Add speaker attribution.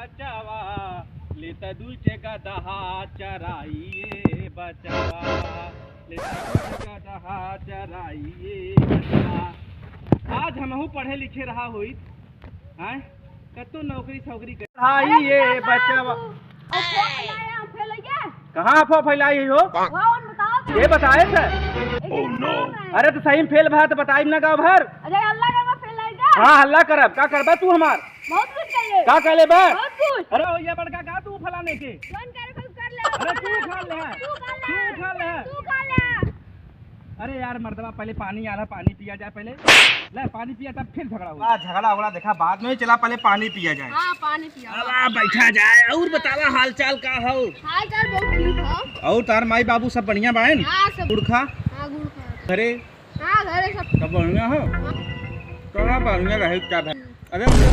Speaker 1: बचावा लेता दूचे का दहा चराइए बचावा लेता दूचे का दहा चराइए बचावा। आज हमहू पढ़े लिखे रहा हुई हैं कतो नौकरी छौकरी चढ़ाइए बचावा। कहाँ अफवाह फैलाई हो ये बताए सर। अरे तो सही में फेल भा तो बताई ना गाँव भर। हाँ हल्ला करब का करबा तू हमार का कहले बा। अरे भैया बड़का का तू फलाने के अरे तू खा ले। अरे यार मर्दवा पहले पानी आला पानी पिया जाए पहले ले पानी पिया तब फिर झगड़ा हुआ। झगड़ा उगड़ा देखा बाद में चला पहले पानी पिया जाए।
Speaker 2: हाँ, पानी पिया।
Speaker 1: अब बैठा जाए और बतावा हाल चाल का हो।
Speaker 2: हाल चाल बहुत ठीक है।
Speaker 1: और तार माई बाबू सब बढ़िया बाइन।
Speaker 2: हाँ सब
Speaker 1: गुड़ खा
Speaker 2: गुड़ खा
Speaker 1: घरे।
Speaker 2: हाँ घरे सब
Speaker 1: बढ़िया हो तो बढ़िया रहे क्या। अरे मुझे